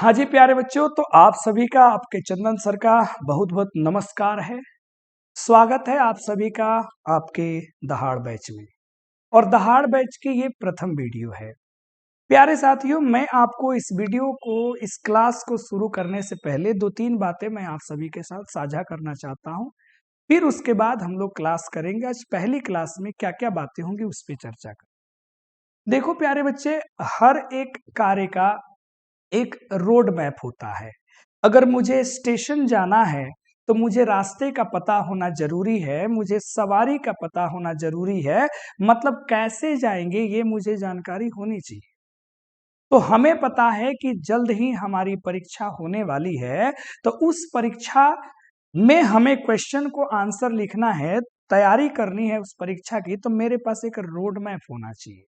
हाँ जी प्यारे बच्चों, तो आप सभी का आपके चंदन सर का बहुत बहुत नमस्कार है। स्वागत है आप सभी का आपके दहाड़ बैच में। और दहाड़ बैच की ये प्रथम वीडियो है। प्यारे साथियों, मैं आपको इस वीडियो को, इस क्लास को शुरू करने से पहले दो तीन बातें मैं आप सभी के साथ साझा करना चाहता हूँ। फिर उसके बाद हम लोग क्लास करेंगे। आज पहली क्लास में क्या क्या बातें होंगी उस पर चर्चा करें। देखो प्यारे बच्चे, हर एक कार्य का एक रोड मैप होता है। अगर मुझे स्टेशन जाना है तो मुझे रास्ते का पता होना जरूरी है, मुझे सवारी का पता होना जरूरी है। मतलब कैसे जाएंगे ये मुझे जानकारी होनी चाहिए। तो हमें पता है कि जल्द ही हमारी परीक्षा होने वाली है, तो उस परीक्षा में हमें क्वेश्चन को आंसर लिखना है, तैयारी करनी है उस परीक्षा की, तो मेरे पास एक रोड मैप होना चाहिए।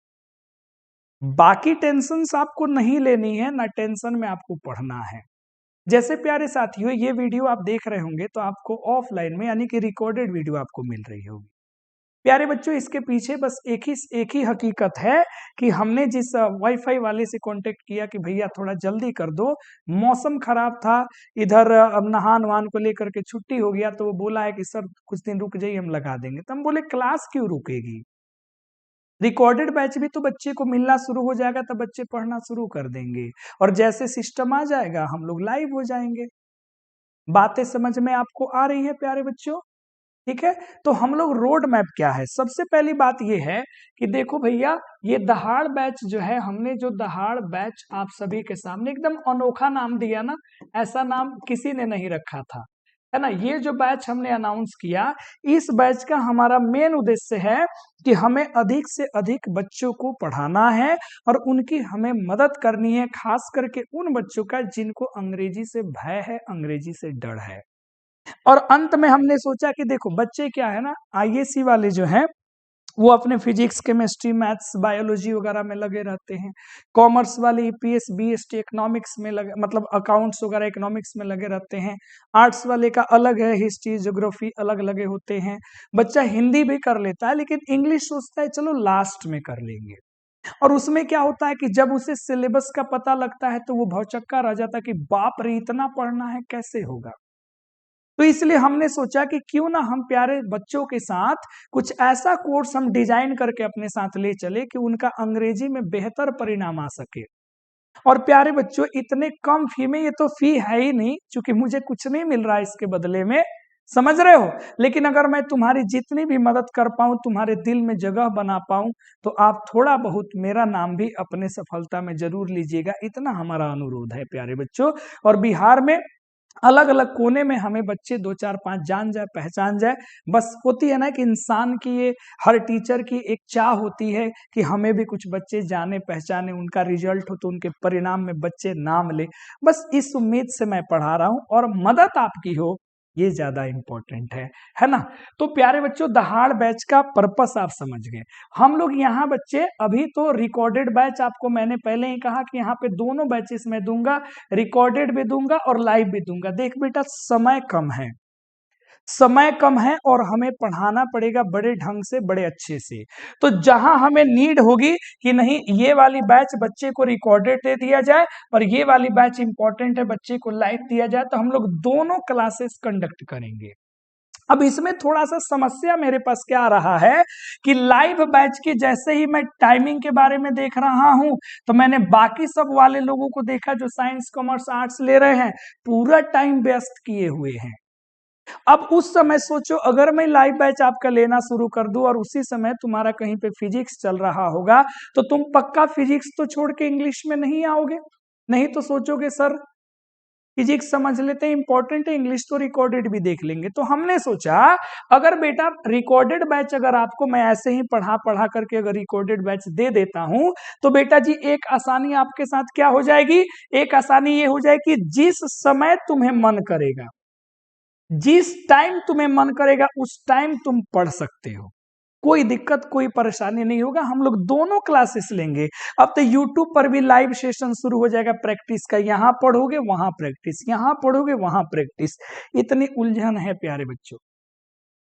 बाकी टेंशन आपको नहीं लेनी है, ना टेंशन में आपको पढ़ना है। जैसे प्यारे साथियों, ये वीडियो आप देख रहे होंगे तो आपको ऑफलाइन में यानी कि रिकॉर्डेड वीडियो आपको मिल रही होगी। प्यारे बच्चों, इसके पीछे बस एक ही हकीकत है कि हमने जिस वाईफाई वाले से कांटेक्ट किया कि भैया थोड़ा जल्दी कर दो, मौसम खराब था इधर, अब नहान वहान को लेकर के छुट्टी हो गया, तो वो बोला है कि सर कुछ दिन रुक जाइए, हम लगा देंगे। तो हम बोले क्लास क्यों रुकेगी, रिकॉर्डेड बैच भी तो बच्चे को मिलना शुरू हो जाएगा, तब बच्चे पढ़ना शुरू कर देंगे। और जैसे सिस्टम आ जाएगा हम लोग लाइव हो जाएंगे। बातें समझ में आपको आ रही है प्यारे बच्चों? ठीक है। तो हम लोग रोड मैप क्या है, सबसे पहली बात ये है कि देखो भैया, ये दहाड़ बैच जो है, हमने जो दहाड़ बैच आप सभी के सामने एकदम अनोखा नाम दिया ना, ऐसा नाम किसी ने नहीं रखा था, है ना। ये जो बैच हमने अनाउंस किया, इस बैच का हमारा मेन उद्देश्य है कि हमें अधिक से अधिक बच्चों को पढ़ाना है और उनकी हमें मदद करनी है, खास करके उन बच्चों का जिनको अंग्रेजी से भय है, अंग्रेजी से डर है। और अंत में हमने सोचा कि देखो बच्चे क्या है ना, आईएससी वाले जो हैं वो अपने फिजिक्स, केमिस्ट्री, मैथ्स, बायोलॉजी वगैरह में लगे रहते हैं। कॉमर्स वाले ईपीएस, बीएसटी, इकोनॉमिक्स में लगे, मतलब अकाउंट्स वगैरह इकोनॉमिक्स में लगे रहते हैं। आर्ट्स वाले का अलग है, हिस्ट्री, ज्योग्राफी अलग लगे होते हैं। बच्चा हिंदी भी कर लेता है लेकिन इंग्लिश सोचता है चलो लास्ट में कर लेंगे। और उसमें क्या होता है कि जब उसे सिलेबस का पता लगता है तो वो भौचक्का रह जाता है कि बाप रे, इतना पढ़ना है, कैसे होगा। तो इसलिए हमने सोचा कि क्यों ना हम प्यारे बच्चों के साथ कुछ ऐसा कोर्स हम डिजाइन करके अपने साथ ले चले कि उनका अंग्रेजी में बेहतर परिणाम आ सके। और प्यारे बच्चों, इतने कम फी में, ये तो फी है ही नहीं क्योंकि मुझे कुछ नहीं मिल रहा है इसके बदले में, समझ रहे हो। लेकिन अगर मैं तुम्हारी जितनी भी मदद कर पाऊं, तुम्हारे दिल में जगह बना पाऊं, तो आप थोड़ा बहुत मेरा नाम भी अपने सफलता में जरूर लीजिएगा, इतना हमारा अनुरोध है प्यारे बच्चों। और बिहार में अलग अलग कोने में हमें बच्चे दो चार पांच जान जाए, पहचान जाए। बस होती है ना कि इंसान की, ये हर टीचर की एक चाह होती है कि हमें भी कुछ बच्चे जाने पहचाने, उनका रिजल्ट हो तो उनके परिणाम में बच्चे नाम ले। बस इस उम्मीद से मैं पढ़ा रहा हूं और मदद आपकी हो, ये ज्यादा इंपॉर्टेंट है ना। तो प्यारे बच्चों, दहाड़ बैच का पर्पस आप समझ गए। हम लोग यहाँ बच्चे अभी तो रिकॉर्डेड बैच, आपको मैंने पहले ही कहा कि यहाँ पे दोनों बैचेस में दूंगा, रिकॉर्डेड भी दूंगा और लाइव भी दूंगा। देख बेटा, समय कम है, समय कम है और हमें पढ़ाना पड़ेगा बड़े ढंग से, बड़े अच्छे से। तो जहां हमें नीड होगी कि नहीं ये वाली बैच बच्चे को रिकॉर्डेड दे दिया जाए और ये वाली बैच इंपॉर्टेंट है बच्चे को लाइव दिया जाए, तो हम लोग दोनों क्लासेस कंडक्ट करेंगे। अब इसमें थोड़ा सा समस्या मेरे पास क्या आ रहा है कि लाइव बैच की जैसे ही मैं टाइमिंग के बारे में देख रहा हूं, तो मैंने बाकी सब वाले लोगों को देखा जो साइंस, कॉमर्स, आर्ट्स ले रहे हैं, पूरा टाइम वेस्ट किए हुए हैं। अब उस समय सोचो, अगर मैं लाइव बैच आपका लेना शुरू कर दूं और उसी समय तुम्हारा कहीं पे फिजिक्स चल रहा होगा, तो तुम पक्का फिजिक्स तो छोड़ के इंग्लिश में नहीं आओगे। नहीं तो सोचोगे सर फिजिक्स समझ लेते हैं, इंपॉर्टेंट है, इंग्लिश तो रिकॉर्डेड भी देख लेंगे। तो हमने सोचा अगर बेटा रिकॉर्डेड बैच अगर आपको मैं ऐसे ही पढ़ा पढ़ा करके अगर रिकॉर्डेड बैच दे देता हूं, तो बेटा जी एक आसानी आपके साथ क्या हो जाएगी, एक आसानी ये हो जाएगी कि जिस समय तुम्हें मन करेगा, जिस टाइम तुम्हें मन करेगा उस टाइम तुम पढ़ सकते हो, कोई दिक्कत कोई परेशानी नहीं होगा। हम लोग दोनों क्लासेस लेंगे। अब तो YouTube पर भी लाइव सेशन शुरू हो जाएगा प्रैक्टिस का, यहां पढ़ोगे वहां प्रैक्टिस, यहां पढ़ोगे वहां प्रैक्टिस। इतनी उलझन है प्यारे बच्चों।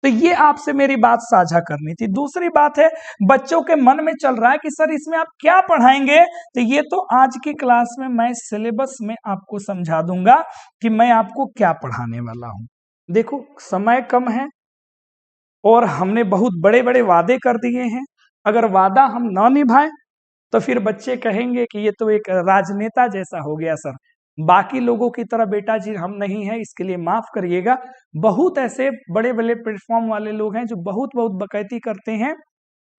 तो ये आपसे मेरी बात साझा करनी थी। दूसरी बात है, बच्चों के मन में चल रहा है कि सर इसमें आप क्या पढ़ाएंगे, तो ये तो आज की क्लास में मैं सिलेबस में आपको समझा दूंगा कि मैं आपको क्या पढ़ाने वाला हूं। देखो समय कम है और हमने बहुत बड़े बड़े वादे कर दिए हैं। अगर वादा हम ना निभाएं तो फिर बच्चे कहेंगे कि ये तो एक राजनेता जैसा हो गया सर, बाकी लोगों की तरह बेटा जी हम नहीं है, इसके लिए माफ करिएगा। बहुत ऐसे बड़े बड़े प्लेटफॉर्म वाले लोग हैं जो बहुत बहुत बकैती करते हैं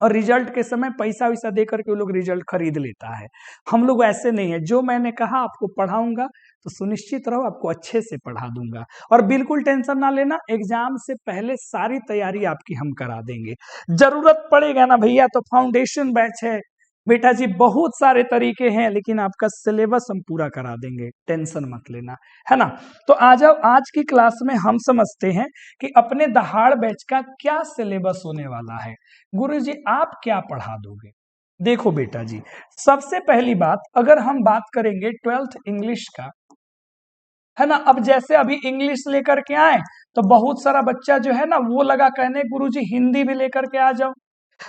और रिजल्ट के समय पैसा वैसा दे करके वो लोग रिजल्ट खरीद लेता है। हम लोग ऐसे नहीं है, जो मैंने कहा आपको पढ़ाऊंगा तो सुनिश्चित रहो आपको अच्छे से पढ़ा दूंगा। और बिल्कुल टेंशन ना लेना, एग्जाम से पहले सारी तैयारी आपकी हम करा देंगे। जरूरत पड़ेगा ना भैया तो फाउंडेशन बैच है बेटा जी, बहुत सारे तरीके हैं, लेकिन आपका सिलेबस हम पूरा करा देंगे, टेंशन मत लेना, है ना। तो आ जाओ, आज की क्लास में हम समझते हैं कि अपने दहाड़ बैच का क्या सिलेबस होने वाला है। गुरुजी आप क्या पढ़ा दोगे। देखो बेटा जी, सबसे पहली बात अगर हम बात करेंगे 12th इंग्लिश का, है ना। अब जैसे अभी इंग्लिश लेकर के आए तो बहुत सारा बच्चा जो है ना वो लगा कहने गुरुजी हिंदी भी लेकर के आ जाओ,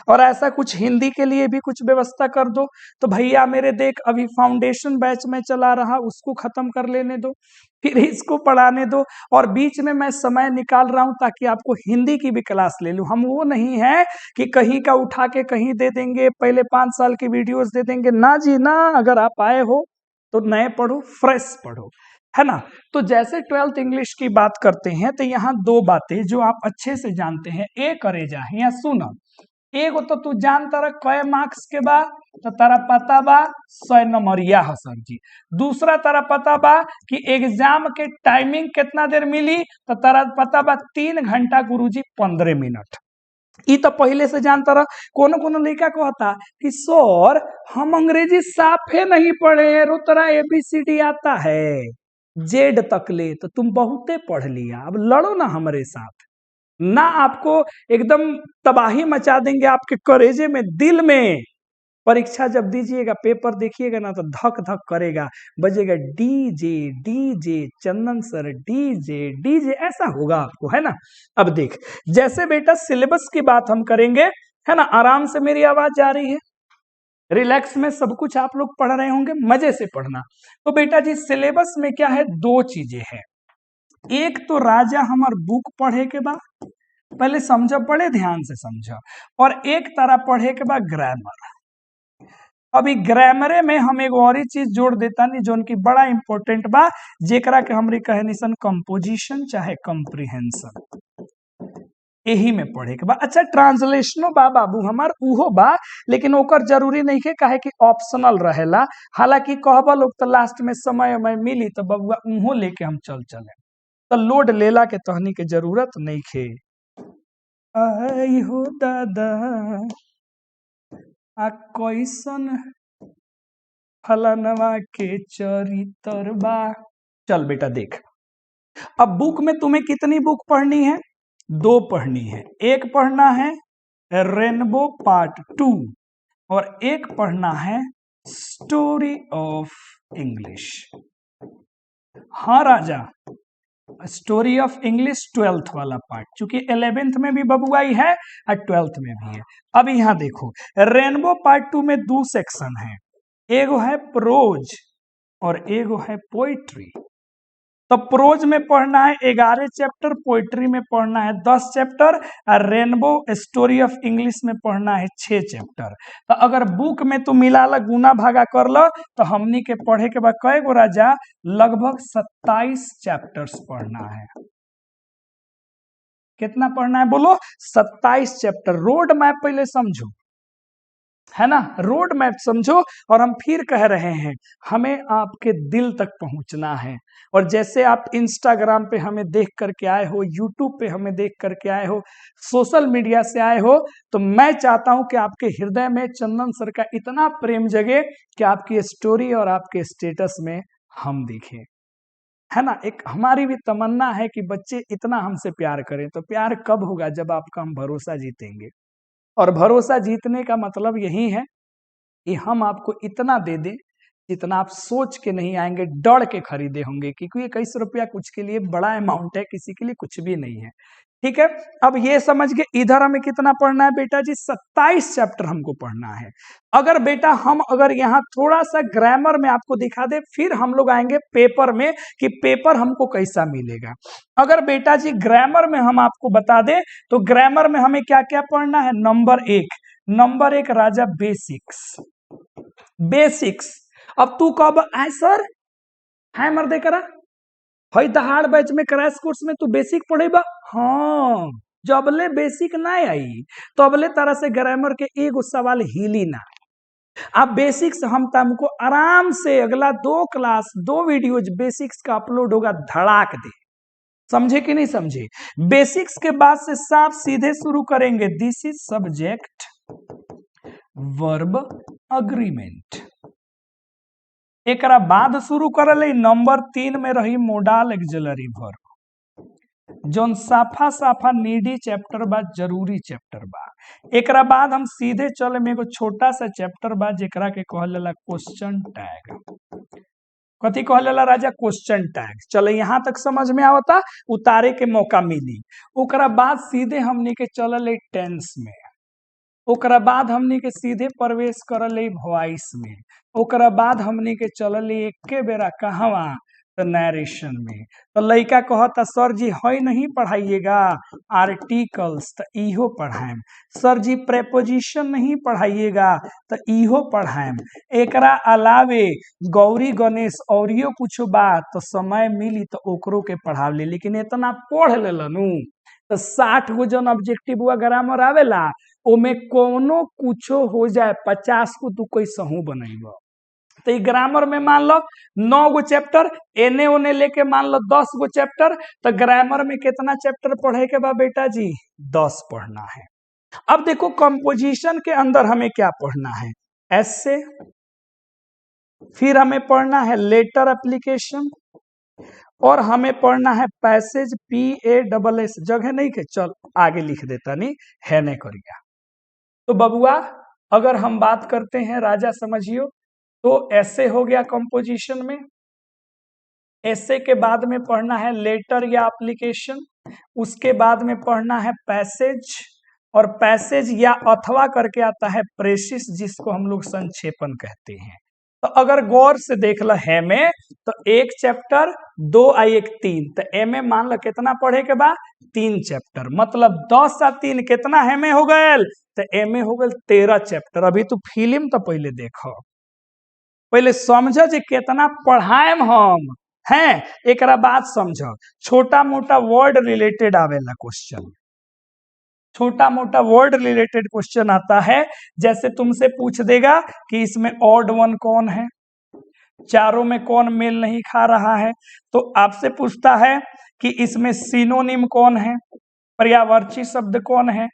और ऐसा कुछ हिंदी के लिए भी कुछ व्यवस्था कर दो। तो भैया मेरे देख अभी फाउंडेशन बैच में चला रहा, उसको खत्म कर लेने दो, फिर इसको पढ़ाने दो, और बीच में मैं समय निकाल रहा हूं ताकि आपको हिंदी की भी क्लास ले लूं। हम वो नहीं है कि कहीं का उठा के कहीं दे देंगे, पहले 5 साल की वीडियोस दे देंगे, ना जी ना। अगर आप आए हो तो नए पढ़ो, फ्रेश पढ़ो, है ना। तो जैसे 12th इंग्लिश की बात करते हैं तो यहाँ दो बातें जो आप अच्छे से जानते हैं, ए करे जा या सुना। एगो तो तू जानता रह कय मार्क्स के बा, तो तारा पता बा 100 नंबरिया है सर जी। दूसरा तारा पता बा कि एग्जाम के टाइमिंग कितना देर मिली, तो तारा पता बा 3 घंटा गुरुजी 15 मिनट। ई तो पहले से जानता रह। कोनो कोनो लड़का कहता कि सर हम अंग्रेजी साफे नहीं पढ़े हैं, रोतरा ABCD आता है जेड तक ले, तो तुम बहुते पढ़ लिया, अब लड़ो ना हमारे साथ ना। आपको एकदम तबाही मचा देंगे आपके करेजे में, दिल में। परीक्षा जब दीजिएगा, पेपर देखिएगा ना तो धक धक करेगा, बजेगा डीजे डीजे चंदन सर डीजे डीजे, ऐसा होगा आपको, है ना। अब देख, जैसे बेटा सिलेबस की बात हम करेंगे, है ना। आराम से मेरी आवाज जा रही है, रिलैक्स में सब कुछ आप लोग पढ़ रहे होंगे, मजे से पढ़ना। तो बेटा जी सिलेबस में क्या है, दो चीजें हैं। एक तो राजा हमार बुक पढ़े के बाद, पहले समझो, बड़े ध्यान से समझो, और एक तरह पढ़े के बाद ग्रामर। अभी ग्रामरे में हम एक और ही चीज जोड़ देता नहीं जो उनकी बड़ा इंपॉर्टेंट बा, जेकरा के हमरी कहनी सन कंपोजिशन चाहे कंप्रीहेंशन, यही में पढ़े के बा। अच्छा ट्रांसलेशनो बा बाबू हमार उहो बा, लेकिन ओकर जरूरी नहीं है, काहे कि ऑप्शनल रहेला। हालांकि कहबा लोग तो लास्ट में समय में मिली तो बबुआ उहो लेके हम चल चले, तो लोड लेला के तहनी के जरूरत नहीं खे। आई हो दादा आ कैसन फलनवा के चरित्र बा। चल बेटा देख, अब बुक में तुम्हें कितनी बुक पढ़नी है, 2 पढ़नी है। एक पढ़ना है रेनबो पार्ट 2 और एक पढ़ना है स्टोरी ऑफ इंग्लिश। हाँ राजा, स्टोरी ऑफ इंग्लिश 12th वाला पार्ट, चूंकि 11th में भी बबुआई है और 12th में भी है। अब यहाँ देखो, रेनबो पार्ट 2 में 2 सेक्शन है, एगो है प्रोज और एगो है पोइट्री। तो प्रोज में पढ़ना है 11 चैप्टर, पोइट्री में पढ़ना है 10 चैप्टर, और रेनबो स्टोरी ऑफ इंग्लिश में पढ़ना है 6 चैप्टर। तो अगर बुक में तू मिला ला गुना भागा कर लो तो हमनी के पढ़े के बाद कई गो राजा, लगभग 27 चैप्टर्स पढ़ना है। कितना पढ़ना है बोलो, 27 चैप्टर। रोड मैप पहले समझो, है ना, रोड मैप समझो। और हम फिर कह रहे हैं, हमें आपके दिल तक पहुंचना है। और जैसे आप इंस्टाग्राम पे हमें देख करके आए हो, यूट्यूब पे हमें देख करके आए हो, सोशल मीडिया से आए हो, तो मैं चाहता हूं कि आपके हृदय में चंदन सर का इतना प्रेम जगे कि आपकी स्टोरी और आपके स्टेटस में हम दिखें, है ना। एक हमारी भी तमन्ना है कि बच्चे इतना हमसे प्यार करें। तो प्यार कब होगा, जब आपका हम भरोसा जीतेंगे। और भरोसा जीतने का मतलब यही है कि हम आपको इतना दे दें जितना आप सोच के नहीं आएंगे, डर के खरीदे होंगे, क्योंकि 21 रुपया कुछ के लिए बड़ा अमाउंट है, किसी के लिए कुछ भी नहीं है। ठीक है, अब ये समझ गए। इधर हमें कितना पढ़ना है बेटा जी? 27 चैप्टर हमको पढ़ना है। अगर बेटा हम अगर यहाँ थोड़ा सा ग्रामर में आपको दिखा दे, फिर हम लोग आएंगे पेपर में कि पेपर हमको कैसा मिलेगा। अगर बेटा जी ग्रामर में हम आपको बता दें तो ग्रामर में हमें क्या क्या पढ़ना है? नंबर एक राजा बेसिक्स। अब तू कब आए सर है मर्दे करा हई दहाड़ बैच में क्रैश कोर्स में तू बेसिक पढ़ेबा। हाँ, जबले बेसिक ना आई तबले तरह से ग्रामर के एगो सवाल हिली ना। अब बेसिक्स हम तुमको आराम से अगला 2 वीडियोज बेसिक्स का अपलोड होगा, धड़ाक दे। समझे कि नहीं समझे? बेसिक्स के बाद से साफ सीधे शुरू करेंगे। This is subject verb agreement. एक बाद शुरू करले नंबर 3 में रही मोडाल एक्सिलरी वर्ब, जोन साफा नीडी चैप्टर बा, जरूरी चैप्टर बा। एक बाद हम सीधे चले में एगो छोटा सा चैप्टर बा जेकरा के कहला क्वेश्चन टैग। कथी कहला राजा? Question tag. चले यहाँ तक समझ में आवता, उतारे के मौका मिली। ओकरा बाद सीधे हमनी के चलल टेंस में, ओकरा बाद हमनी के सीधे प्रवेश करल वॉइस में, ओकरा बाद हमनी के चलल एके बेरा कहवा? तो नरेशन में। तो लड़का कहता सर जी हई नहीं पढ़ाइएगा आर्टिकल्स, तो इहो पढ़ाएम। सर जी प्रेपोजिशन नहीं पढ़ाइएगा, तो इहो पढ़ाएम। एकरा अलावे गौरी गणेश औरियो कुछ बात तो समय मिली तो ओकरो के पढ़ा ले। लेकिन इतना पढ़ लेलनु तो 60 गो जन ऑब्जेक्टिव हुआ ग्रामर आवेला, ओमे कोनो कुछो हो जाए 50 को तू कोई सहू बनैब। तो ग्रामर में मान लो 9 गो चैप्टर, एने ओने लेके मान लो 10 गो चैप्टर। तो ग्रामर में कितना चैप्टर पढ़े के बाद बेटा जी? 10 पढ़ना है। अब देखो कंपोजिशन के अंदर हमें क्या पढ़ना है? ऐसे, फिर हमें पढ़ना है लेटर एप्लीकेशन, और हमें पढ़ना है पैसेज PASS। जगह नहीं के चल आगे लिख देता नहीं है नहीं करिया। तो बबुआ अगर हम बात करते हैं राजा समझियो तो ऐसे हो गया कंपोजिशन में। ऐसे के बाद में पढ़ना है लेटर या एप्लीकेशन, उसके बाद में पढ़ना है पैसेज, और पैसेज या अथवा करके आता है प्रेसिस, जिसको हम लोग संक्षेपण कहते हैं। तो अगर गौर से देख लो है में तो 1 चैप्टर 2 और 1 3, तो ए में मान लो कितना पढ़े के बाद? 3 चैप्टर, मतलब 10 और 3 कितना है में हो गए? तो ए में हो गए 13 चैप्टर। अभी तो फिल्म तो पहले देखो, पहले समझो जे कितना पढ़ाएम हम हैं, एक बात समझो। छोटा मोटा वर्ड रिलेटेड आवेला क्वेश्चन, छोटा मोटा वर्ड रिलेटेड क्वेश्चन आता है। जैसे तुमसे पूछ देगा कि इसमें ऑड वन कौन है, चारों में कौन मेल नहीं खा रहा है। तो आपसे पूछता है कि इसमें सिनोनिम कौन है, पर्यायवाची शब्द कौन है।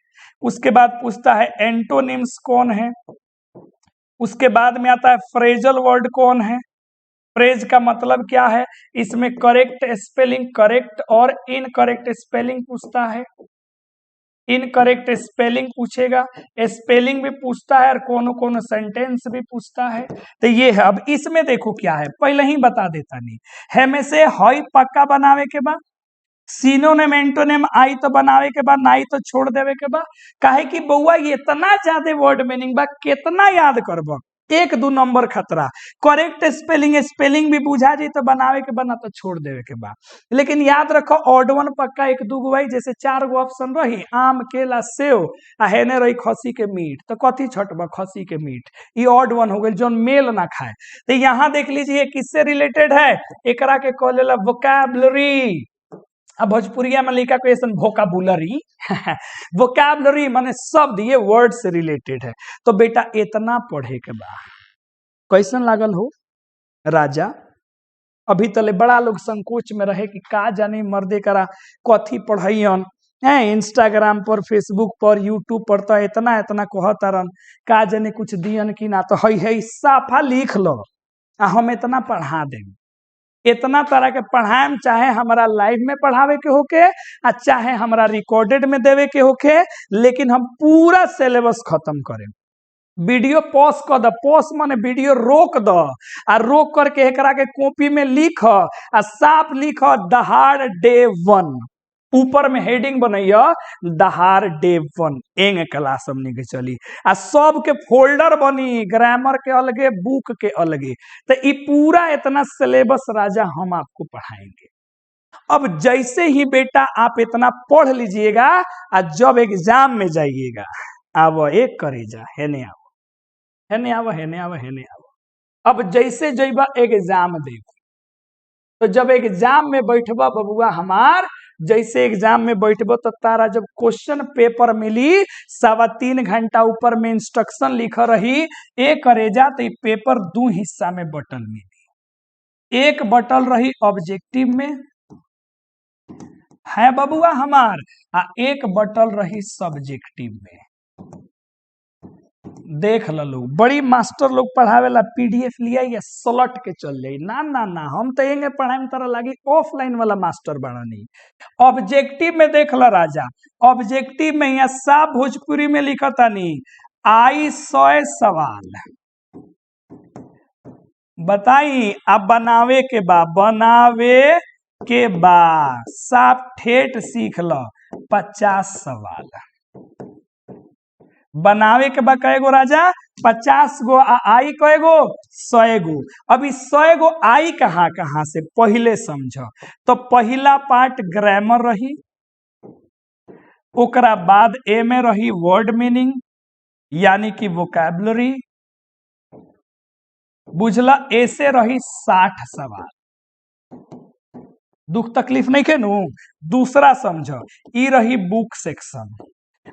उसके बाद पूछता है एंटोनिम्स कौन है। उसके बाद में आता है फ्रेजल वर्ड कौन है, फ्रेज का मतलब क्या है। इसमें करेक्ट स्पेलिंग, करेक्ट और इनकरेक्ट स्पेलिंग पूछता है। इनकरेक्ट स्पेलिंग पूछेगा, स्पेलिंग भी पूछता है, और कोनो कोनो सेंटेंस भी पूछता है। तो ये है। अब इसमें देखो क्या है, पहले ही बता देता नहीं है में से हई पक्का बनावे के बाद, सिनोनिम एंटोनिम आई तो बनावे के बाद, ना आई तो छोड़ देवे के बाद। काहे कि बउआ इतना ज्यादा वर्ड मीनिंग बा, कितना याद करब? 1-2 नंबर खतरा। करेक्ट स्पेलिंग भी बुझा जाए तो बनावे के बना तो छोड़ देवे के बाद। लेकिन याद रखो ऑड वन पक्का 1-2 गो भाई। जैसे 4 गो ऑप्शन रही आम, केला, सेव, आ हेने रही खसी के मीट, तो कथी छटबा? खसी के मीट। ये ऑड वन हो गई जो मेल ना खाए। तो यहाँ देख लीजिए किससे रिलेटेड है, एकरा के कहलेला वोकैबुलरी। अब भोजपुरिया में लिखा क्वेश्चन वोकैबुलरी वोकैबुलरी माने शब्द, ये वर्ड से रिलेटेड है। तो बेटा इतना पढ़े के बाद कैसन लागल हो राजा? अभी तले बड़ा लोग संकोच में रहे कि का जाने मर्दे करा कथी पढ़ाइयन है, इंस्टाग्राम पर, फेसबुक पर, यूट्यूब पर तो इतना इतना कहतारन, का जाने कुछ दियन कि ना। तो है साफा लिख लो आ हम इतना पढ़ा देंगे। इतना तरह के पढ़ाएम, चाहे हमारा लाइव में पढ़ावे के होके आ चाहे हमारा रिकॉर्डेड में देवे के होके, लेकिन हम पूरा सिलेबस खत्म करें। वीडियो पॉज कर द, पॉज माने वीडियो रोक द, आ रोक करके एकरा के कॉपी में लिख आ साफ लिख दहाड़ डे 1, ऊपर में हेडिंग बनैया दहाड़ डे 1 एंग क्लास हमनी के चली आ सब के फोल्डर बनी, ग्रामर के अलगे, बुक के अलगे। तो ये पूरा इतना सिलेबस राजा हम आपको पढ़ाएंगे। अब जैसे ही बेटा आप इतना पढ़ लीजिएगा और जब एग्जाम में जाइएगा, अब एक करेजा हेने आओ, हेने आओ, हेने आओ, हेने आओ। अब जैसे जइबा एग्जाम दे, तो जब एग्जाम में बैठबा बबुआ हमार, जैसे एग्जाम में बैठबो तो तारा जब क्वेश्चन पेपर मिली 3.25 घंटा ऊपर में इंस्ट्रक्शन लिखा रही, एक करेजा तो पेपर 2 हिस्सा में बटन मिली। एक बटन रही ऑब्जेक्टिव में है बबुआ हमार, आ एक बटल रही सब्जेक्टिव में। देख लो लोग, बड़ी मास्टर लोग पढ़ावेला पीडीएफ लिया या सलट के चल जाई, ना ना ना, हम तो एंगे पढ़ाई तरह लागी ऑफलाइन वाला मास्टर बना नहीं। ऑब्जेक्टिव में देख लो राजा, ऑब्जेक्टिव में यहाँ साफ भोजपुरी में लिखा था नहीं, आई 100 सवाल बताई, अब बनावे के बाद, बनावे के बाद साफ ठेठ सीख लो 50 सवाल बनावे के बाद कएगो राजा 50 गो, आई कएगो 100 गो। अभी 100 गो आई कहाँ कहाँ से पहले समझ, तो पहला पार्ट ग्रामर रही, ओकरा बाद ए में रही वर्ड मीनिंग यानी कि वोकैबुलरी, बुझला, ए से रही 60 सवाल, दुख तकलीफ नहीं के नू। दूसरा समझ, ई रही बुक सेक्शन,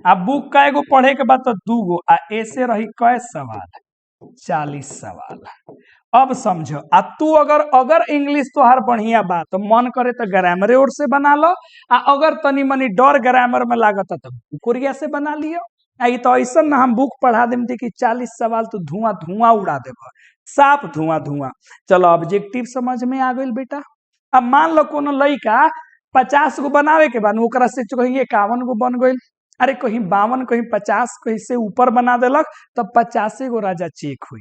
आ बुक का एगो पढ़े के बाद तो 2 गो, आ ए से रही कै सवाल 40 सवाल। अब समझ, आ तू अगर इंग्लिश तोहार बढ़िया बा तो मन करे तो ग्रामर ओर से बना लो, आ अगर तनी मनी डर ग्रामर में लागत तो कोरिया से बना लियो। आई तो ऐसा ना हम बुक पढ़ा देम कि 40 सवाल तो धुआं धुआं उड़ा देब, साफ धुआं धुआं। चलो ऑब्जेक्टिव समझ में आ गई बेटा। अब मान लो कोनो लड़का 50 गो बनावे के बाद ओकरा से कहीं 51 गो बन गई, अरे कहीं 52, कहीं 50, कहीं से ऊपर बना देलक, तब 85 गो राजा चेक हुई।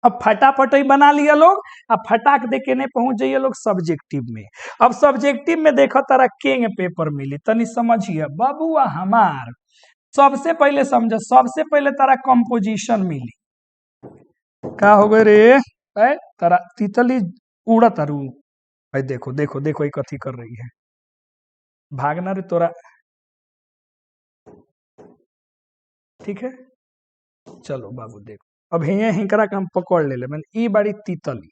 अब फटाफट ही बना लिया लोग, अब फटाक दे के नहीं पहुंच जाइए लोग सब्जेक्टिव में। अब सब्जेक्टिव में देखो तारा केंग पेपर मिली, तनी समझिए बबुआ हमार। सबसे पहले समझो, सबसे पहले तारा कंपोजिशन मिली, का हो गए रे तारा तितली उड़ा तारू, भाई देखो देखो देखो ये कथी कर रही है, भागना रे तोरा, ठीक है। चलो बाबू देखो, अब हिंकरा के हम पकड़ ले मैंने, ई बड़ी तीतली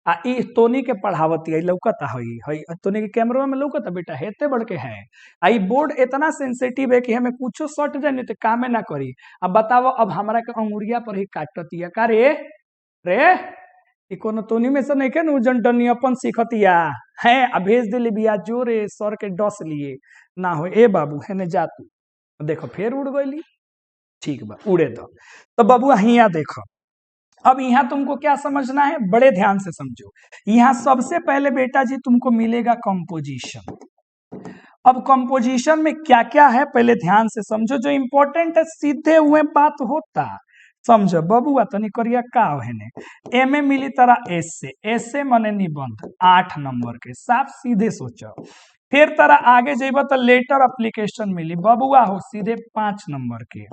आ ई तोनी के पढ़ावती है, लौकता है तोनी के कैमरा में लौकता बेटा, हेते बढ़ के है। आई बोर्ड इतना सेंसिटिव है कि हमें कुछ सट जाए नहीं तो कामे ना करी। अब बताओ, अब हमारा के अंगुरिया पर ही काटतिया का रे कोनो तोनी में से नहीं के उजन डनियापन सीखतिया है, अब भेज दिली बिया जोरे सर के डस लिए ना हो। ए बाबू है ने जा तू, देखो फिर उड़ गई, ठीक बा उड़े तो बबुआ हिया देखो। अब यहाँ तुमको क्या समझना है, बड़े ध्यान से समझो। यहाँ सबसे पहले बेटा जी तुमको मिलेगा कंपोजिशन। अब कंपोजिशन में क्या क्या है पहले ध्यान से समझो, जो इंपॉर्टेंट है सीधे हुए बात होता समझो बबुआ। तनी करिया का है, ए में मिली तारा ऐसे मने निबंध 8 नंबर के, साफ सीधे सोचो। फिर तारा आगे जेब तो लेटर एप्लीकेशन मिली बबुआ हो सीधे 5 नंबर के।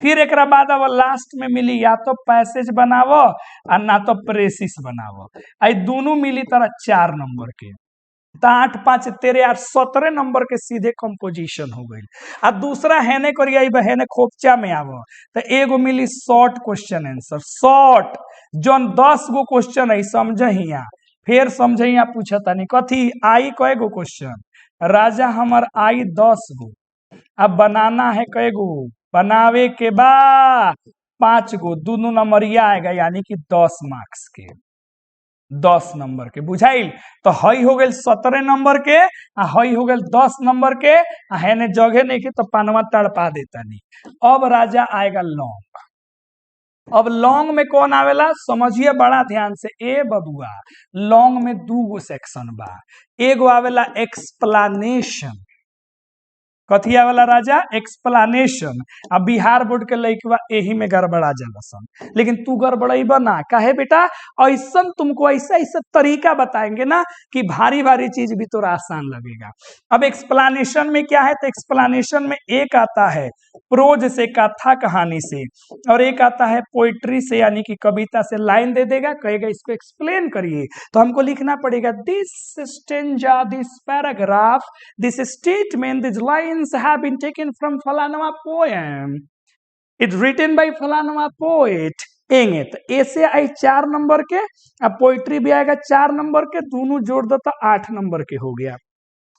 फिर एक बाद अब लास्ट में मिली या तो पैसेज बनावो और ना तो प्रेसिस बनावो, आई दोनों मिली तारा 4 नंबर के। 8 5 13 8 17 नंबर के सीधे कंपोजिशन हो गई। आ दूसरा हेने करिया बहने खोपचा में आवो तो एगो मिली शॉर्ट क्वेश्चन आंसर, शॉर्ट जोन 10 गो क्वेश्चन है समझिया। फिर समझिया पूछता नहीं कथी आई कय गो क्वेश्चन राजा, हमर आई 10 गो। अब बनाना है कय गो, बनावे के बाद 5 गो, दोनों नंबरिया आएगा यानी कि 10 मार्क्स के, 10 नंबर के बुझाइल। तो हई हो गए 17 नंबर के, हई हो गए 10 नंबर के, हेने जगह नहीं के तो पानवा तड़पा देता नहीं। अब राजा आएगा लॉन्ग। अब लॉन्ग में कौन आवेला समझिए बड़ा ध्यान से, ए बबुआ लॉन्ग में 2 गो सेक्शन बा। एगो आवेला एक्सप्लेनेशन, कथिया वाला राजा एक्सप्लानेशन। अब बिहार बोर्ड के लइकवा यही में गड़बड़ा जाला सन, लेकिन तू गड़बड़ाइबा ना। काहे बेटा? ऐसा तुमको ऐसा ऐसा तरीका बताएंगे ना कि भारी भारी चीज भी तो आसान लगेगा। अब एक्सप्लानेशन में क्या है? तो एक्सप्लानेशन में एक आता है प्रोज से, कथा कहानी से, और एक आता है पोइट्री से, यानी कि कविता से। लाइन दे देगा, कहेगा इसको एक्सप्लेन करिए, तो हमको लिखना पड़ेगा this stanza, this paragraph, this statement, this lines have been taken from फलाना पोएम, इट्स रिटन बाय फलाना पोएट। एंगे तो ए से आई 4 नंबर के, अब पोइट्री भी आएगा 4 नंबर के, दोनों जोड़ दो तो 8 नंबर के हो गया।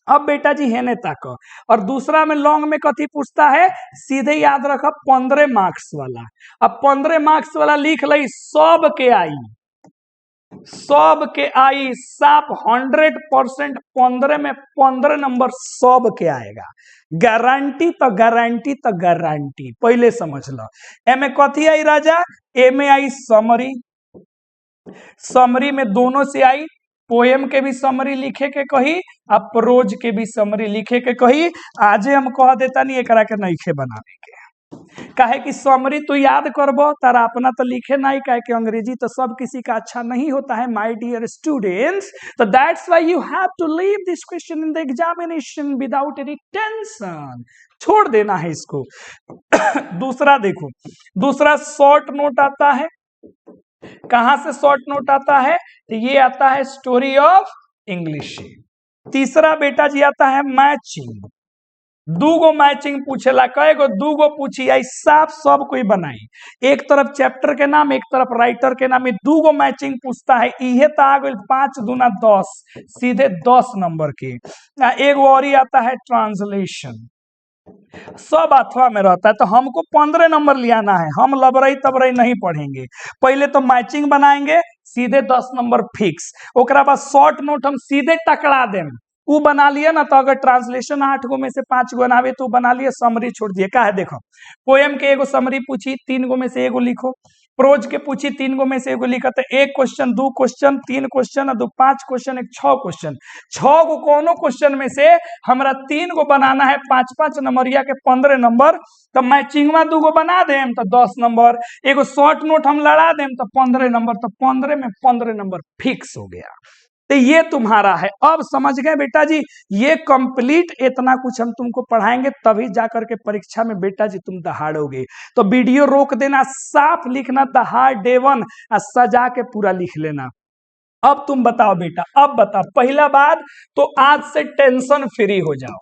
अब बेटा जी हेने तक, और दूसरा में लॉन्ग में कथी पूछता है? सीधे याद रखा 15 मार्क्स वाला। अब 15 मार्क्स वाला लिख लई सब के आई, सब के आई साफ 100%। 15 में 15 नंबर सब के आएगा। गारंटी तो गारंटी तो गारंटी, पहले समझ लो। एमे कथी आई राजा? एमे आई समरी, समरी में दोनों से आई, पोएम के भी समरी लिखे के कही, अब प्रोज के भी समरी लिखे के कही। आजे हम कह देता नहीं एकरा के नइखे बनाने के, काहे कि समरी तो याद करबो तारा अपना तो लिखे नहीं, काहे कि अंग्रेजी तो सब किसी का अच्छा नहीं होता है माय डियर स्टूडेंट्स। तो that's why you have to leave this question in the examination without any tension, छोड़ देना है इसको। दूसरा देखो, दूसरा शॉर्ट नोट आता है। कहां से शॉर्ट नोट आता है? तो ये आता है स्टोरी ऑफ इंग्लिश। तीसरा बेटा जी आता है मैचिंग। दूगो मैचिंग पूछेला, कएगो? दूगो पूछी आई, साफ सब कोई बनाई। एक तरफ चैप्टर के नाम, एक तरफ राइटर के नाम, दूगो मैचिंग पूछता है। इहे तो आ गई 5 दूना 10, सीधे 10 नंबर के। एगो और ही आता है ट्रांसलेशन, सब अथवा में रहता है। तो हमको 15 नंबर लियाना है, हम लबरई तबरई नहीं पढ़ेंगे। पहले तो मैचिंग बनाएंगे, सीधे 10 नंबर फिक्स। ओकरा बाद शॉर्ट नोट हम सीधे टकरा दें, वो बना लिए ना। तो अगर ट्रांसलेशन 8 गो में से 5 गो बनावे तो बना लिए, समरी छोड़ दिए। का है देखो, पोएम के एगो समरी पूछी, 3 गो में से एगो लिखो। प्रोज के पूछी, 3 गो में से एगो लिखा। तो 1 question, 2 question, 3 question, 2 5 question, 1 6 question. 6 गो कोनो क्वेश्चन में से हमरा 3 गो बनाना है, 5-5 नंबरिया के 15 नंबर। तो मैचिंगवा 2 गो बना देम तो 10 नंबर, एगो शॉर्ट नोट हम लड़ा देम तो 15 नंबर। तो 15 में 15 नंबर फिक्स हो गया। तो ये तुम्हारा है। अब समझ गए बेटा जी? ये कंप्लीट इतना कुछ हम तुमको पढ़ाएंगे, तभी जाकर के परीक्षा में बेटा जी तुम दहाड़ोगे। तो वीडियो रोक देना, साफ लिखना दहाड़ डेवन, सजा के पूरा लिख लेना। अब तुम बताओ बेटा, अब बताओ पहला बात तो आज से टेंशन फ्री हो जाओ,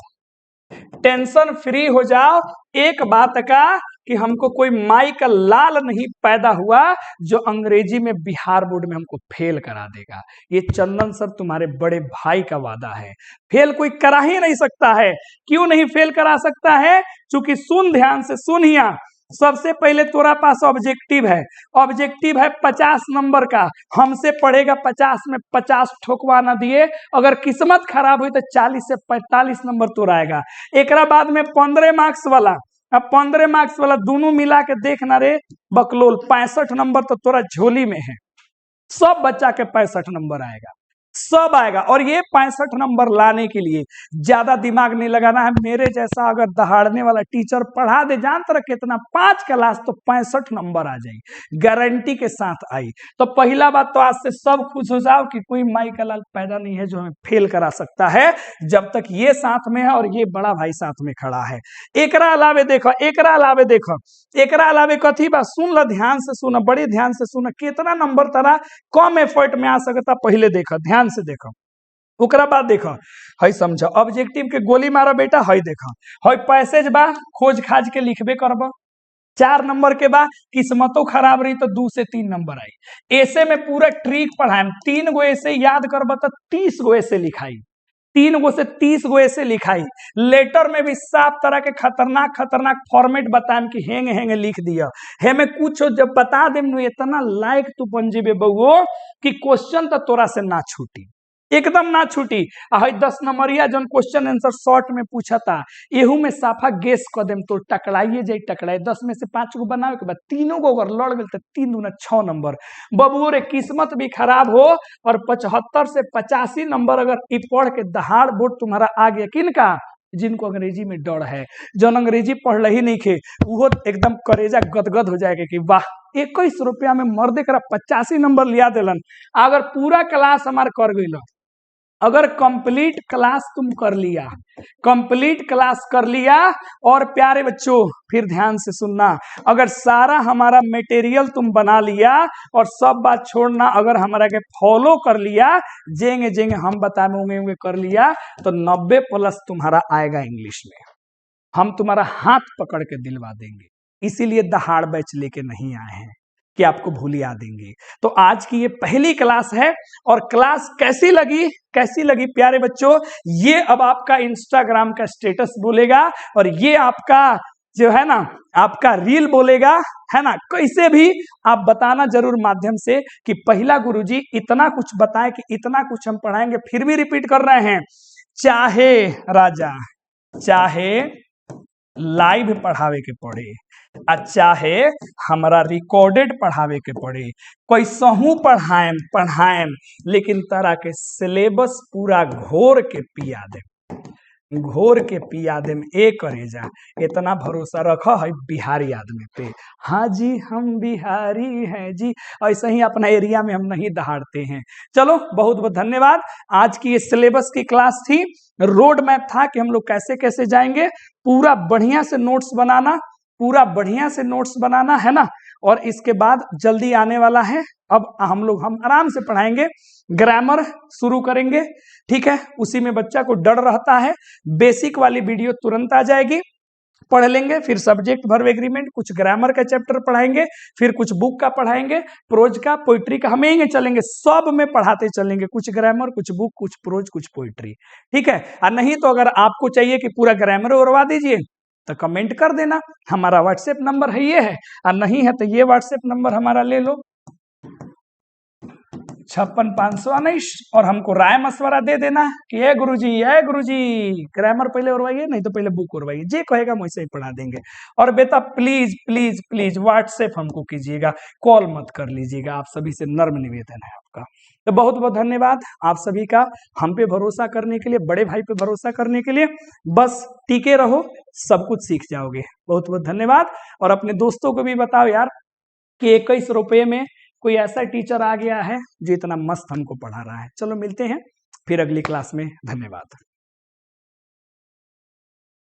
टेंशन फ्री हो जाओ। एक बात का कि हमको कोई माई का लाल नहीं पैदा हुआ जो अंग्रेजी में बिहार बोर्ड में हमको फेल करा देगा। ये चंदन सर तुम्हारे बड़े भाई का वादा है, फेल कोई करा ही नहीं सकता है। क्यों नहीं फेल करा सकता है? क्योंकि सुन, ध्यान से सुनिया। सबसे पहले तोरा पास ऑब्जेक्टिव है, ऑब्जेक्टिव है 50 नंबर का। हमसे पढ़ेगा 50 में 50 ठोकवा ना दिए, अगर किस्मत खराब हुई तो 40 से 45 नंबर तोरा आएगा। एक बाद में 15 मार्क्स वाला, अब 15 मार्क्स वाला दोनों मिला के देखना रे बकलोल, 65 नंबर तो तोरा झोली में है। सब बच्चा के 65 नंबर आएगा, सब आएगा। और ये 65 नंबर लाने के लिए ज्यादा दिमाग नहीं लगाना है। मेरे जैसा अगर दहाड़ने वाला टीचर पढ़ा दे, जानते रहे कितना 5 क्लास तो 65 नंबर आ जाए, गारंटी के साथ आई। तो पहला बात तो आज से सब खुश हो जाओ कि कोई माई का लाल पैदा नहीं है जो हमें फेल करा सकता है, जब तक ये साथ में है और ये बड़ा भाई साथ में खड़ा है। एकरा अलावे देखो, एकरा अलावे देखो, एकरा अलावे कथी बा? सुन लो, ध्यान से सुना, बड़े ध्यान से सुना। कितना नंबर तारा कम एफर्ट में आ सकता, पहले देखो, ध्यान से देखो। ओकरा बाद देखो, हई समझो, ऑब्जेक्टिव के गोली मारा बेटा। हई देखो, हई पैसेज बा, खोज खाज के लिखबे करब। 4 नंबर के बाद किस्मतों खराब रही तो 2 से 3 नंबर आई। ऐसे में पूरा ट्रिक पढ़ाएम। 3 गो ऐसे याद करब तो 30 गो ऐसे लिखाई, 3 गो से 30 गो ऐसे लिखाई। लेटर में भी साफ तरह के खतरनाक खतरनाक फॉर्मेट बताएम कि हेंग हेंग लिख दिया। हेमे कुछ जब बता देम इतना लायक तू बन जेबे बउओ कि क्वेश्चन तो तोरा से ना छूटी, एकदम ना छूटी। 10 नंबरिया जन क्वेश्चन आंसर शॉर्ट में पूछा था, एहू में साफा गेस कर देम तो टकराइए जाए, टकराए। 10 में से 5 गो बनावे के बाद तीनों को अगर लड़ गए तो 3 दूना 6 नंबर। बबुओ रे किस्मत भी खराब हो और 75 से 85 नंबर अगर ई पढ़ के दहाड़ बोर्ड तुम्हारा आ गया, किनका? जिनको अंग्रेजी में डर है, जो अंग्रेजी पढ़ ही नहीं खे, वो एकदम करेजा गदगद हो जाएगा कि वाह 21 रुपया में मर्दे करा 85 नंबर लिया दिलन। अगर पूरा क्लास हमार कर गई, अगर कंप्लीट क्लास तुम कर लिया, कंप्लीट क्लास कर लिया, और प्यारे बच्चों फिर ध्यान से सुनना, अगर सारा हमारा मटेरियल तुम बना लिया और सब बात छोड़ना, अगर हमारा के फॉलो कर लिया, जेंगे जेंगे हम बताएंगे कर लिया, तो 90 प्लस तुम्हारा आएगा इंग्लिश में। हम तुम्हारा हाथ पकड़ के दिलवा देंगे। इसीलिए दहाड़ बैच लेके नहीं आए हैं कि आपको भूलिया देंगे। तो आज की ये पहली क्लास है, और क्लास कैसी लगी प्यारे बच्चों, ये अब आपका इंस्टाग्राम का स्टेटस बोलेगा, और ये आपका जो है ना आपका रील बोलेगा, है ना। कैसे भी आप बताना जरूर माध्यम से कि पहला गुरुजी इतना कुछ बताएं कि इतना कुछ हम पढ़ाएंगे, फिर भी रिपीट कर रहे हैं, चाहे राजा चाहे लाइव पढ़ावे के पड़े, चाहे हमारा रिकॉर्डेड पढ़ावे के पड़े, कैसहू पढ़ाएम, लेकिन तरह के सिलेबस पूरा घोर के पिया दे ए करेजा। इतना भरोसा रखा है बिहारी आदमी पे। हाँ जी हम बिहारी हैं जी, ऐसे ही अपना एरिया में हम नहीं दहाड़ते हैं। चलो बहुत बहुत धन्यवाद। आज की ये सिलेबस की क्लास थी, रोड मैप था कि हम लोग कैसे कैसे जाएंगे। पूरा बढ़िया से नोट्स बनाना, है ना। और इसके बाद जल्दी आने वाला है, अब हम आराम से पढ़ाएंगे, ग्रामर शुरू करेंगे, ठीक है। उसी में बच्चा को डर रहता है, बेसिक वाली वीडियो तुरंत आ जाएगी, पढ़ लेंगे, फिर सब्जेक्ट वर्ब एग्रीमेंट, कुछ ग्रामर का चैप्टर पढ़ाएंगे, फिर कुछ बुक का पढ़ाएंगे, प्रोज का, पोइट्री का, हम यहीं चलेंगे, सब में पढ़ाते चलेंगे, कुछ ग्रामर, कुछ बुक, कुछ प्रोज, कुछ पोइट्री, ठीक है। और नहीं तो अगर आपको चाहिए कि पूरा ग्रामर उड़वा दीजिए तो कमेंट कर देना, हमारा व्हाट्सएप नंबर है ये है, और नहीं है तो ये व्हाट्सएप नंबर हमारा ले लो 56 519, और हमको राय मशवरा दे देना कि ये गुरुजी ग्रामर पहले उड़वाइए, नहीं तो पहले बुक उड़वाइए, जे कहेगा हम वैसे ही पढ़ा देंगे। और बेटा प्लीज प्लीज प्लीज व्हाट्सएप हमको कीजिएगा, कॉल मत कर लीजिएगा, आप सभी से नर्म निवेदन है आपका। तो बहुत बहुत धन्यवाद आप सभी का, हम पे भरोसा करने के लिए, बड़े भाई पे भरोसा करने के लिए। बस टीके रहो, सब कुछ सीख जाओगे। बहुत बहुत धन्यवाद। और अपने दोस्तों को भी बताओ यार कि 21 रुपये में कोई ऐसा टीचर आ गया है जो इतना मस्त हमको पढ़ा रहा है। चलो मिलते हैं फिर अगली क्लास में, धन्यवाद।